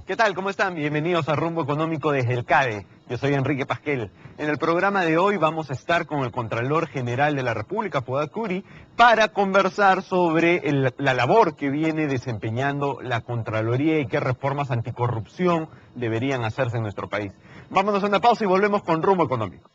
¿Qué tal? ¿Cómo están? Bienvenidos a Rumbo Económico desde el CADE. Yo soy Enrique Pasquel. En el programa de hoy vamos a estar con el Contralor General de la República, Fuad Curi, para conversar sobre la labor que viene desempeñando la Contraloría y qué reformas anticorrupción deberían hacerse en nuestro país. Vámonos a una pausa y volvemos con Rumbo Económico.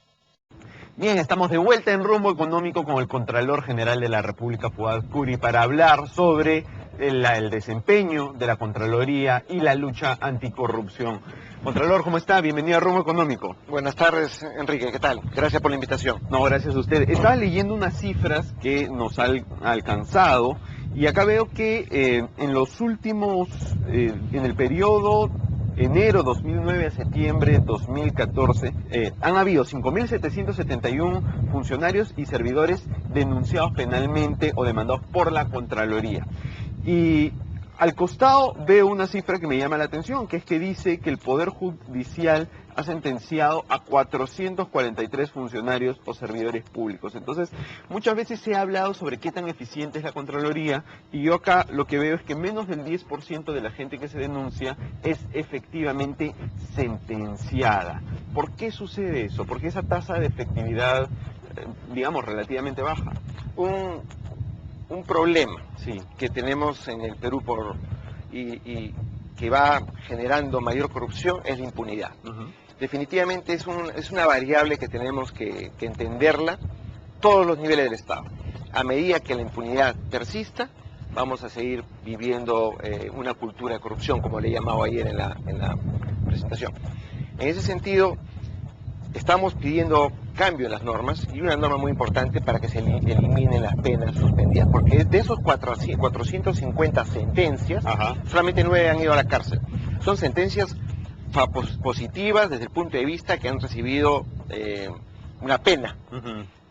Bien, estamos de vuelta en Rumbo Económico con el Contralor General de la República, Fuad Curi, para hablar sobre el desempeño de la Contraloría y la lucha anticorrupción. Contralor, ¿cómo está? Bienvenido a Rumbo Económico. Buenas tardes, Enrique, ¿qué tal? Gracias por la invitación. No, gracias a usted. Estaba leyendo unas cifras que nos han alcanzado y acá veo que en los últimos, en el periodo enero 2009 a septiembre 2014, han habido 5.771 funcionarios y servidores denunciados penalmente o demandados por la Contraloría. Y al costado veo una cifra que me llama la atención, que es que dice que el Poder Judicial ha sentenciado a 443 funcionarios o servidores públicos. Entonces, muchas veces se ha hablado sobre qué tan eficiente es la Contraloría, y yo acá lo que veo es que menos del 10% de la gente que se denuncia es efectivamente sentenciada. ¿Por qué sucede eso? ¿Por qué esa tasa de efectividad, digamos, relativamente baja? Un problema Sí. que tenemos en el Perú y que va generando mayor corrupción es la impunidad. Definitivamente es una variable que tenemos que entenderla todos los niveles del Estado. A medida que la impunidad persista, vamos a seguir viviendo una cultura de corrupción, como le he llamado ayer en la presentación. En ese sentido, estamos pidiendo cambio en las normas, y una norma muy importante para que se eliminen las penas suspendidas, porque de esos 450 sentencias, solamente 9 han ido a la cárcel. Son sentencias positivas desde el punto de vista que han recibido una pena,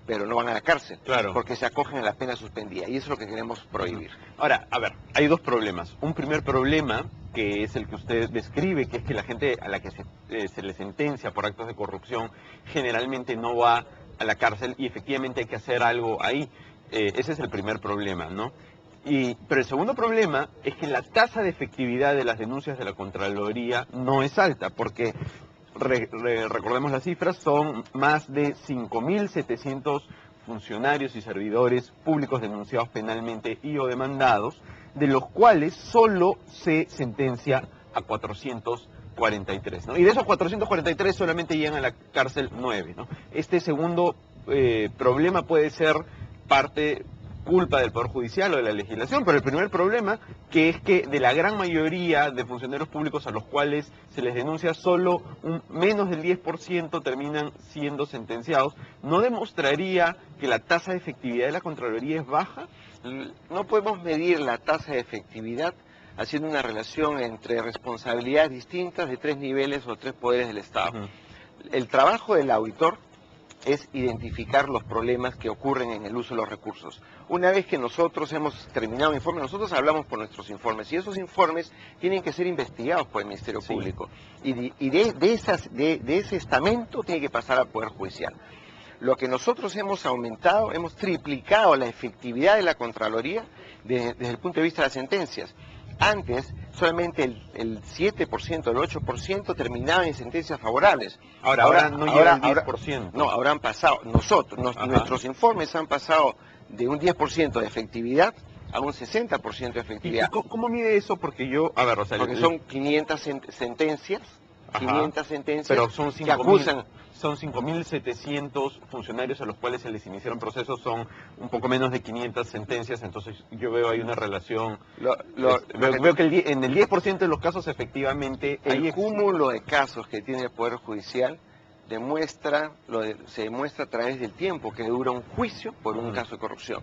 pero no van a la cárcel, Claro, porque se acogen a la pena suspendida, y eso es lo que queremos prohibir. Ahora, a ver, hay dos problemas. Un primer problema, que es el que usted describe, que es que la gente a la que se le sentencia por actos de corrupción generalmente no va a la cárcel, y efectivamente hay que hacer algo ahí. Ese es el primer problema, ¿no? Pero el segundo problema es que la tasa de efectividad de las denuncias de la Contraloría no es alta, porque recordemos las cifras, son más de 5.700 funcionarios y servidores públicos denunciados penalmente y o demandados, de los cuales solo se sentencia a 443, ¿no? Y de esos 443 solamente llegan a la cárcel 9, ¿no? Este segundo problema puede ser culpa del Poder Judicial o de la legislación, pero el primer problema, que es que de la gran mayoría de funcionarios públicos a los cuales se les denuncia, solo menos del 10% terminan siendo sentenciados, ¿no demostraría que la tasa de efectividad de la Contraloría es baja? No podemos medir la tasa de efectividad haciendo una relación entre responsabilidades distintas de 3 niveles o 3 poderes del Estado. El trabajo del auditor es identificar los problemas que ocurren en el uso de los recursos. Una vez que nosotros hemos terminado un informe, nosotros hablamos por nuestros informes, y esos informes tienen que ser investigados por el Ministerio Público. Y de ese estamento tiene que pasar al Poder Judicial. Lo que nosotros hemos aumentado, hemos triplicado la efectividad de la Contraloría desde el punto de vista de las sentencias. Antes, solamente el 7%, el 8% terminaban en sentencias favorables. Ahora no llega al 10%. No, ahora han pasado, nuestros informes han pasado de un 10% de efectividad a un 60% de efectividad. ¿Y cómo mide eso? Porque porque son 500 sentencias, 500 sentencias pero son que acusan. Son 5.700 funcionarios a los cuales se les iniciaron procesos, son un poco menos de 500 sentencias, entonces yo veo ahí una relación. Veo que en el 10% de los casos efectivamente el cúmulo de casos que tiene el Poder Judicial se demuestra a través del tiempo que dura un juicio por un caso de corrupción.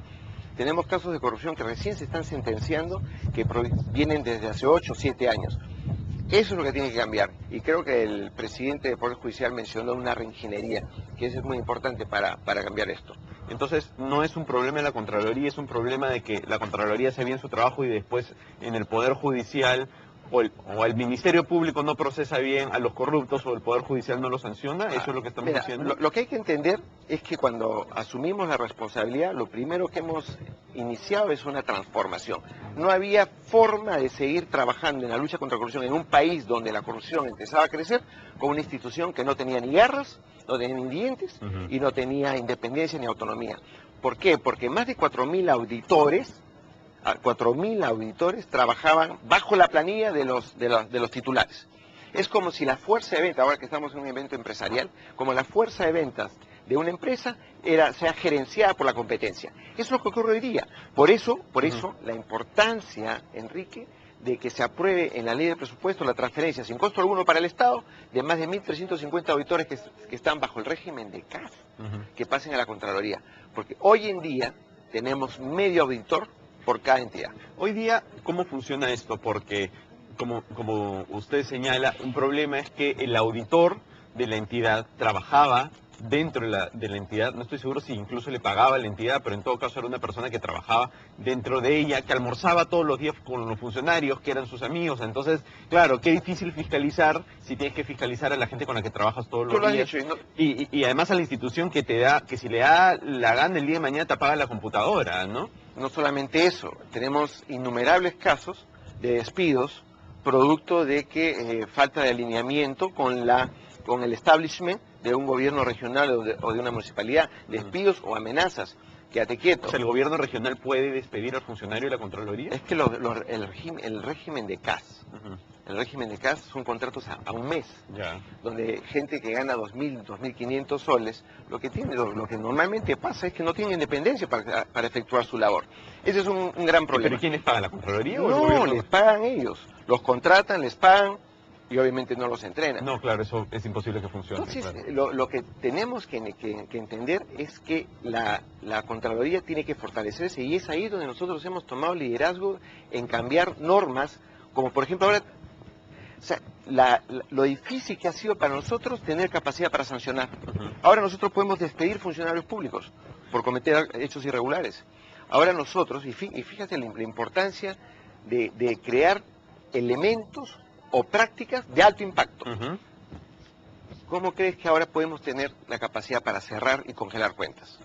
Tenemos casos de corrupción que recién se están sentenciando, que vienen desde hace 8 o 7 años. Eso es lo que tiene que cambiar, y creo que el presidente del Poder Judicial mencionó una reingeniería, que eso es muy importante para cambiar esto. Entonces, no es un problema de la Contraloría, es un problema de que la Contraloría hace bien su trabajo y después en el Poder Judicial o el Ministerio Público no procesa bien a los corruptos o el Poder Judicial no los sanciona, ¿eso es lo que estamos Mira, diciendo? lo que hay que entender es que cuando asumimos la responsabilidad, lo primero que hemos iniciado es una transformación. No había forma de seguir trabajando en la lucha contra la corrupción en un país donde la corrupción empezaba a crecer con una institución que no tenía ni garras, no tenía ni dientes y no tenía independencia ni autonomía. ¿Por qué? Porque más de 4.000 auditores... 4.000 auditores trabajaban bajo la planilla de los titulares. Es como si la fuerza de ventas, ahora que estamos en un evento empresarial, como la fuerza de ventas de una empresa sea gerenciada por la competencia. Eso es lo que ocurre hoy día. Por eso la importancia, Enrique, de que se apruebe en la ley de presupuesto la transferencia sin costo alguno para el Estado de más de 1.350 auditores que están bajo el régimen de CAS, que pasen a la Contraloría. Porque hoy en día tenemos medio auditor por cada entidad. Hoy día, ¿cómo funciona esto? Porque, como usted señala, un problema es que el auditor de la entidad trabajaba dentro de la entidad, no estoy seguro si incluso le pagaba a la entidad, pero en todo caso era una persona que trabajaba dentro de ella, que almorzaba todos los días con los funcionarios, que eran sus amigos. Entonces, claro, qué difícil fiscalizar si tienes que fiscalizar a la gente con la que trabajas todos los días. Y además a la institución que te da, que si le da la gana el día de mañana te apaga la computadora, ¿no? No solamente eso, tenemos innumerables casos de despidos producto de que falta de alineamiento con el establishment de un gobierno regional o de una municipalidad, despidos o amenazas. Quédate quieto. O sea, ¿el gobierno regional puede despedir al funcionario de la Contraloría? Es que el régimen de CAS, el régimen de CAS son contratos a un mes, donde gente que gana 2.000, 2.500 soles, lo que normalmente pasa es que no tiene independencia para efectuar su labor. Ese es un gran problema. ¿Pero quién les paga, la Contraloría o el No, gobierno? les pagan ellos, los contratan, les pagan y obviamente no los entrenan. No, claro, eso es imposible que funcione. Entonces, claro. lo que tenemos que entender es que la Contraloría tiene que fortalecerse y es ahí donde nosotros hemos tomado liderazgo en cambiar normas, como por ejemplo ahora, o sea, lo difícil que ha sido para nosotros tener capacidad para sancionar. Ahora nosotros podemos despedir funcionarios públicos por cometer hechos irregulares. Ahora nosotros, y fíjate la importancia de crear elementos o prácticas de alto impacto. ¿Cómo crees que ahora podemos tener la capacidad para cerrar y congelar cuentas?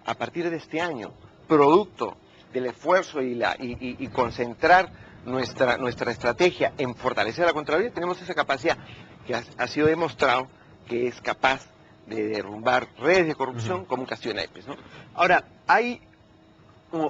A partir de este año, producto del esfuerzo y concentrar nuestra estrategia en fortalecer la Contraloría, tenemos esa capacidad que ha sido demostrado que es capaz de derrumbar redes de corrupción como un castillo de naipes, ¿no? Ahora, hay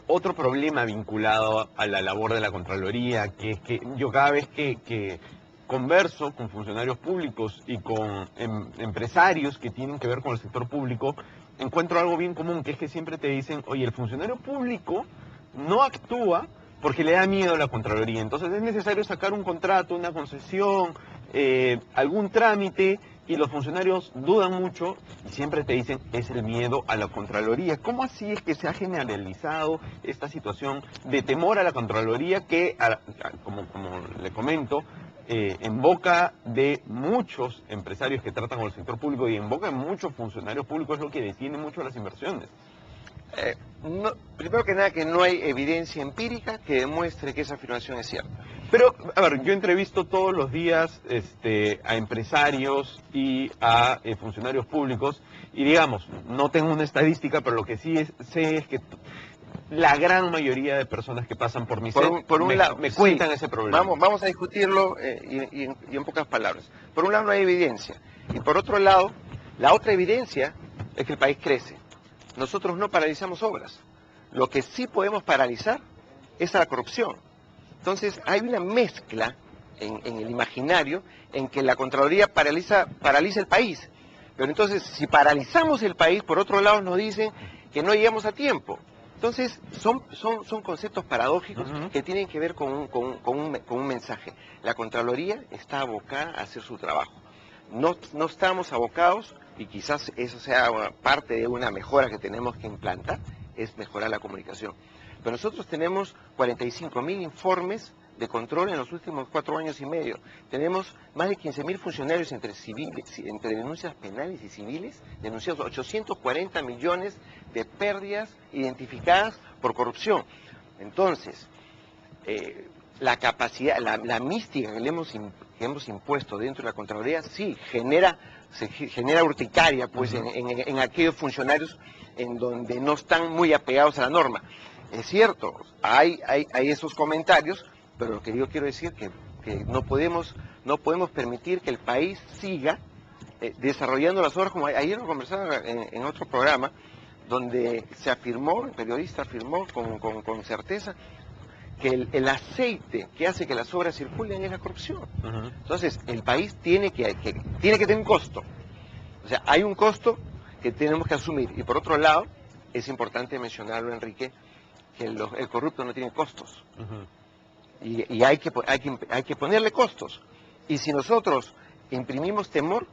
otro problema vinculado a la labor de la Contraloría, que es que yo cada vez que converso con funcionarios públicos y con empresarios que tienen que ver con el sector público, encuentro algo bien común, que es que siempre te dicen, oye, el funcionario público no actúa porque le da miedo a la Contraloría. Entonces es necesario sacar un contrato, una concesión, algún trámite, y los funcionarios dudan mucho y siempre te dicen, es el miedo a la Contraloría. ¿Cómo así es que se ha generalizado esta situación de temor a la Contraloría que, como le comento, en boca de muchos empresarios que tratan con el sector público y en boca de muchos funcionarios públicos es lo que detiene mucho las inversiones? Primero que nada, que no hay evidencia empírica que demuestre que esa afirmación es cierta. Pero, a ver, yo entrevisto todos los días a empresarios y a funcionarios públicos y, digamos, no tengo una estadística, pero lo que sí sé es que la gran mayoría de personas que pasan por mi set me cuentan ese problema. Vamos a discutirlo y en pocas palabras. Por un lado no hay evidencia y por otro lado, la otra evidencia es que el país crece. Nosotros no paralizamos obras. Lo que sí podemos paralizar es a la corrupción. Entonces hay una mezcla en el imaginario en que la Contraloría paraliza el país. Pero entonces si paralizamos el país, por otro lado nos dicen que no llegamos a tiempo. Entonces son conceptos paradójicos que tienen que ver con un mensaje. La Contraloría está abocada a hacer su trabajo. No estamos abocados, y quizás eso sea parte de una mejora que tenemos que implantar, es mejorar la comunicación. Pero nosotros tenemos 45.000 informes de control en los últimos 4 años y medio. Tenemos más de 15.000 funcionarios entre denuncias penales y civiles, denunciados 840 millones de pérdidas identificadas por corrupción. Entonces, la capacidad, la mística que hemos impuesto dentro de la Contraloría, sí, genera urticaria pues, en aquellos funcionarios en donde no están muy apegados a la norma. Es cierto, hay esos comentarios, pero lo que yo quiero decir que no podemos permitir que el país siga desarrollando las obras, como ayer lo conversaba en otro programa, donde se afirmó, el periodista afirmó con certeza, que el aceite que hace que las obras circulen es la corrupción. Entonces, el país tiene que tener un costo. O sea, hay un costo que tenemos que asumir. Y por otro lado, es importante mencionarlo, Enrique, que el corrupto no tiene costos. Y hay que ponerle costos. Y si nosotros imprimimos temor,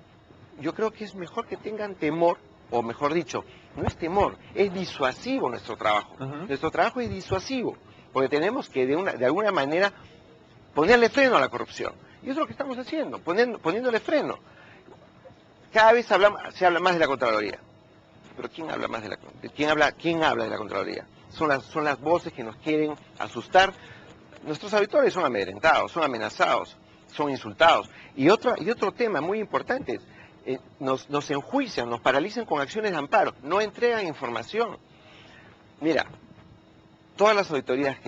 yo creo que es mejor que tengan temor, o mejor dicho, no es temor, es disuasivo nuestro trabajo. Nuestro trabajo es disuasivo, porque tenemos que de alguna manera ponerle freno a la corrupción. Y eso es lo que estamos haciendo, poniéndole freno. Cada vez se habla más de la Contraloría. Pero ¿quién habla más quién habla de la Contraloría? Son las voces que nos quieren asustar. Nuestros auditores son amedrentados, son amenazados, son insultados. Y otro tema muy importante, nos enjuician, nos paralizan con acciones de amparo, no entregan información. Mira, todas las auditorías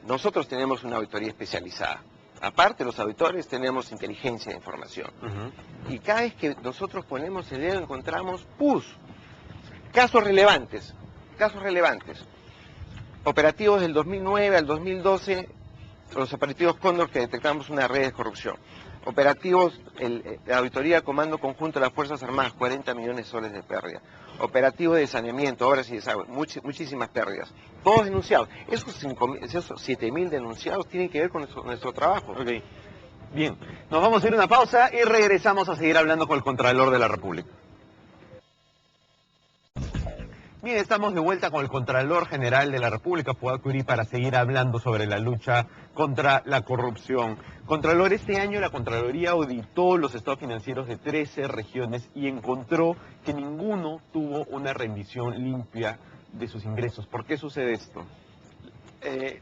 nosotros tenemos una auditoría especializada. Aparte, los auditores tenemos inteligencia de información. Y cada vez que nosotros ponemos el dedo encontramos casos relevantes. Operativos del 2009 al 2012, los operativos Cóndor, que detectamos una red de corrupción. Operativos, la Auditoría de Comando Conjunto de las Fuerzas Armadas, 40 millones de soles de pérdida. Operativos de saneamiento, obras y desagüe, muchísimas pérdidas. Todos denunciados. Esos 7.000 denunciados tienen que ver con nuestro trabajo. Okay. Bien, nos vamos a ir a una pausa y regresamos a seguir hablando con el Contralor de la República. Bien, estamos de vuelta con el Contralor General de la República, Fuad Curi, para seguir hablando sobre la lucha contra la corrupción. Contralor, este año la Contraloría auditó los estados financieros de 13 regiones y encontró que ninguno tuvo una rendición limpia de sus ingresos. ¿Por qué sucede esto?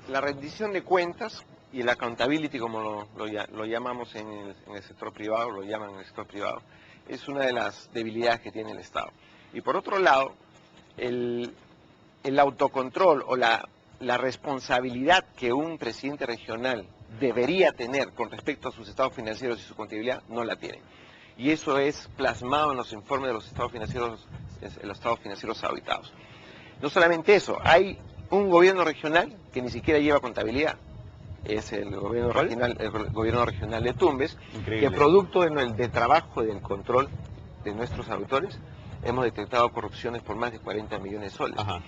La rendición de cuentas y el accountability, como lo llamamos en el sector privado, lo llaman en el sector privado, es una de las debilidades que tiene el Estado. Y por otro lado, el autocontrol o la responsabilidad que un presidente regional debería tener con respecto a sus estados financieros y su contabilidad, no la tiene. Y eso es plasmado en los informes de los estados financieros auditados. No solamente eso, hay un gobierno regional que ni siquiera lleva contabilidad. Es el gobierno regional de Tumbes. Increíble. Que producto del trabajo y del control de nuestros auditores, hemos detectado corrupciones por más de 40 millones de soles. Ajá.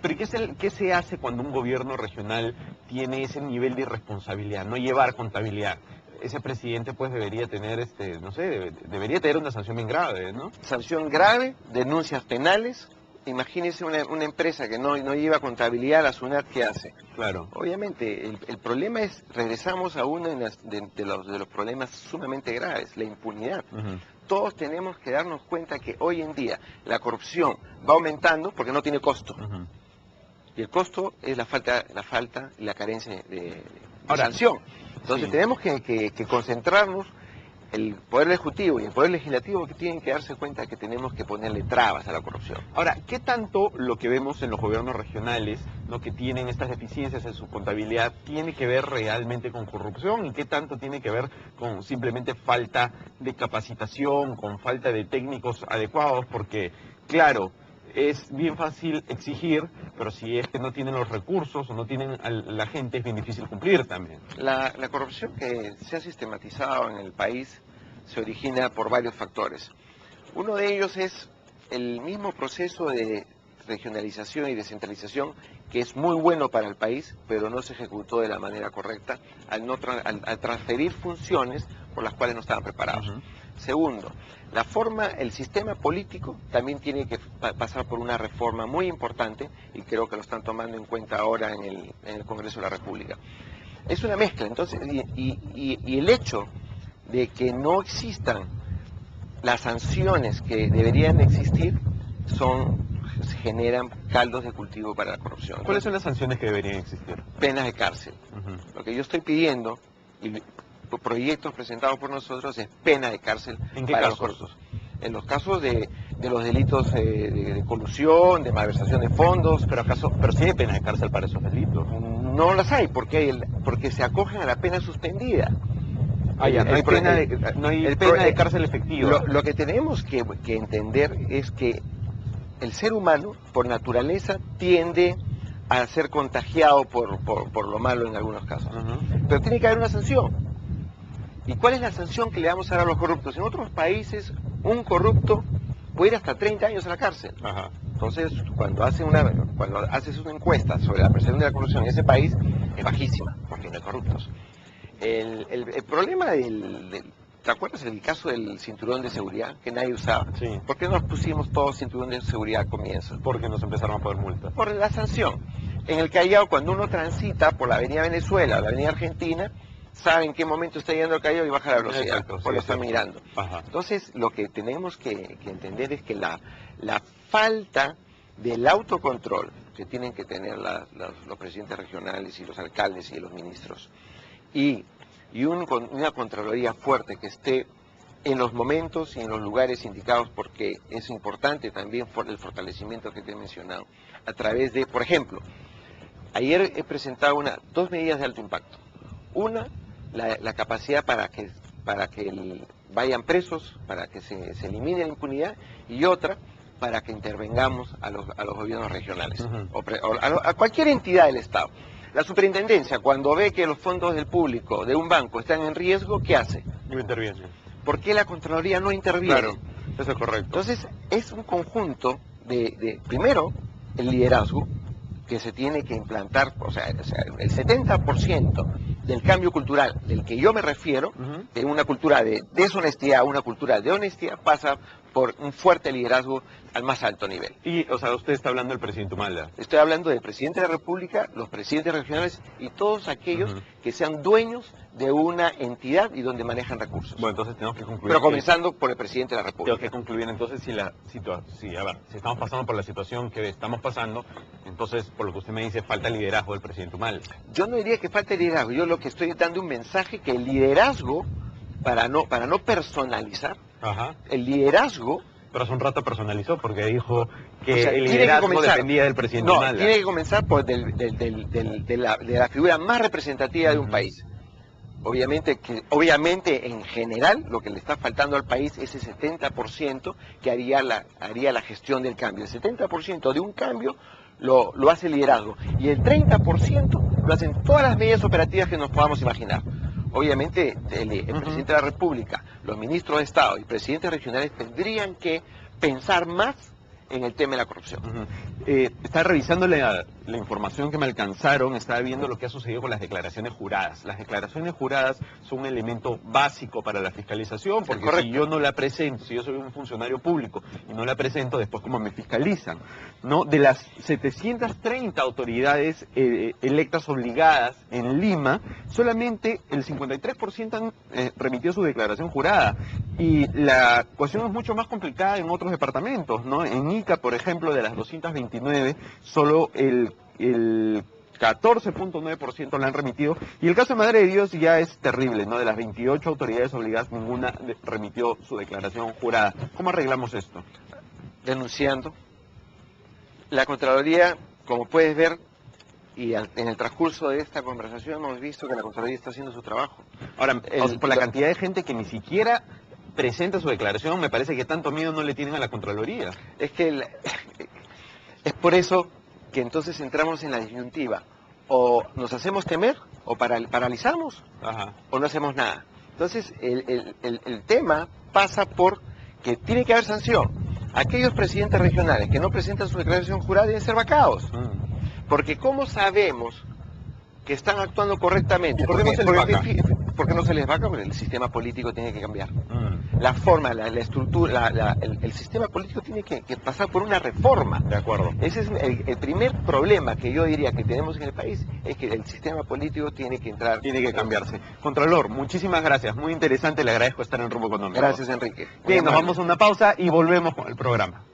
Pero ¿qué se hace cuando un gobierno regional tiene ese nivel de irresponsabilidad, no llevar contabilidad? Ese presidente pues debería tener, debería tener una sanción bien grave, ¿no? Sanción grave, denuncias penales. Imagínese una empresa que no lleva contabilidad, la SUNAT, ¿qué hace? Claro. Obviamente, el problema es, regresamos a uno de los problemas sumamente graves, la impunidad. Todos tenemos que darnos cuenta que hoy en día la corrupción va aumentando porque no tiene costo. Y el costo es la falta y la carencia de sanción. Entonces tenemos que concentrarnos, el Poder Ejecutivo y el Poder Legislativo, que tienen que darse cuenta que tenemos que ponerle trabas a la corrupción. Ahora, ¿qué tanto lo que vemos en los gobiernos regionales, que tienen estas deficiencias en su contabilidad, tiene que ver realmente con corrupción? ¿Y qué tanto tiene que ver con simplemente falta de capacitación, con falta de técnicos adecuados? Porque, claro, es bien fácil exigir, pero si es que no tienen los recursos o no tienen a la gente, es bien difícil cumplir también. La corrupción que se ha sistematizado en el país se origina por varios factores. Uno de ellos es el mismo proceso de regionalización y descentralización, que es muy bueno para el país, pero no se ejecutó de la manera correcta al transferir funciones por las cuales no estaban preparados. Segundo, el sistema político también tiene que pasar por una reforma muy importante, y creo que lo están tomando en cuenta ahora en el Congreso de la República. Es una mezcla, entonces, y el hecho de que no existan las sanciones que deberían existir generan caldos de cultivo para la corrupción. ¿Cuáles son las sanciones que deberían existir? Penas de cárcel. Lo que yo estoy pidiendo, y proyectos presentados por nosotros, es pena de cárcel. ¿En qué para casos? los corruptos. En los casos de los delitos de colusión, de malversación de fondos. Pero sí hay pena de cárcel para esos delitos. No las hay, porque se acogen a la pena suspendida. No hay pena de cárcel efectiva. Lo que tenemos que entender es que el ser humano, por naturaleza, tiende a ser contagiado por lo malo en algunos casos. Pero tiene que haber una sanción. ¿Y cuál es la sanción que le vamos a dar a los corruptos? En otros países, un corrupto puede ir hasta 30 años a la cárcel. Entonces, cuando haces una encuesta sobre la percepción de la corrupción en ese país, es bajísima, porque no hay corruptos. El problema ¿te acuerdas del caso del cinturón de seguridad que nadie usaba? Sí. ¿Por qué no nos pusimos todos cinturón de seguridad al comienzo? Porque nos empezaron a poner multas. Por la sanción. En el Callao, cuando uno transita por la avenida Venezuela o la avenida Argentina, sabe en qué momento está yendo al Callao y baja la velocidad, porque lo está mirando. Entonces, lo que tenemos que entender es que la falta del autocontrol que tienen que tener los presidentes regionales y los alcaldes y los ministros, y una Contraloría fuerte que esté en los momentos y en los lugares indicados, porque es importante también el fortalecimiento que te he mencionado, a través de, por ejemplo, ayer he presentado dos medidas de alto impacto. Una, la capacidad para que vayan presos, para que se elimine la impunidad, y otra, para que intervengamos a los gobiernos regionales, a cualquier entidad del Estado. La superintendencia, cuando ve que los fondos del público de un banco están en riesgo, ¿qué hace? No interviene. ¿Por qué la Contraloría no interviene? Claro, eso es correcto. Entonces, es un conjunto primero, el liderazgo, que se tiene que implantar, o sea el 70% del cambio cultural del que yo me refiero, de una cultura de deshonestidad a una cultura de honestidad, pasa por un fuerte liderazgo al más alto nivel. Y, o sea, usted está hablando del presidente Humala. Estoy hablando del presidente de la República, los presidentes regionales y todos aquellos que sean dueños de una entidad y donde manejan recursos. Bueno, entonces tenemos que concluir. Pero comenzando por el presidente de la República. Tengo que concluir entonces si estamos pasando por la situación que estamos pasando, entonces, por lo que usted me dice, falta liderazgo del presidente Humala. Yo no diría que falte liderazgo, yo lo que estoy dando un mensaje que el liderazgo, para no personalizar, el liderazgo... Pero hace un rato personalizó porque dijo que el liderazgo dependía del presidente Humala. No, tiene que comenzar de la figura más representativa de un país. Obviamente, en general, lo que le está faltando al país es ese 70% que haría la gestión del cambio. El 70% de un cambio lo hace el liderazgo. Y el 30% lo hacen todas las medidas operativas que nos podamos imaginar. Obviamente, el presidente de la República, los ministros de Estado y presidentes regionales tendrían que pensar más en el tema de la corrupción. Estaba revisando la información que me alcanzaron, estaba viendo lo que ha sucedido con las declaraciones juradas. Las declaraciones juradas son un elemento básico para la fiscalización, porque si yo no la presento, si yo soy un funcionario público y no la presento, después ¿cómo me fiscalizan? ¿No? De las 730 autoridades electas obligadas en Lima, solamente el 53% han remitido su declaración jurada. Y la cuestión es mucho más complicada en otros departamentos, ¿no? En Ica, por ejemplo, de las 229, solo el 14.9% la han remitido. Y el caso de Madre de Dios ya es terrible, ¿no? De las 28 autoridades obligadas, ninguna remitió su declaración jurada. ¿Cómo arreglamos esto? Denunciando. La Contraloría, como puedes ver, y en el transcurso de esta conversación hemos visto que la Contraloría está haciendo su trabajo. Ahora, por la cantidad de gente que ni siquiera presenta su declaración, me parece que tanto miedo no le tienen a la Contraloría. Es es por eso que entonces entramos en la disyuntiva. O nos hacemos temer, o paralizamos, o no hacemos nada. Entonces, el tema pasa por que tiene que haber sanción. Aquellos presidentes regionales que no presentan su declaración jurada deben ser vacados. Porque ¿cómo sabemos que están actuando correctamente? ¿Por qué no se les vaca? ¿Por qué no se les vaca? Porque el sistema político tiene que cambiar. La forma, la estructura, el sistema político tiene que pasar por una reforma. De acuerdo. Ese es el primer problema que yo diría que tenemos en el país, es que el sistema político tiene que entrar. Tiene que cambiarse. Contralor, muchísimas gracias. Muy interesante, le agradezco estar en Rumbo Económico. Gracias, Enrique. Bien, nos vamos a una pausa y volvemos con el programa.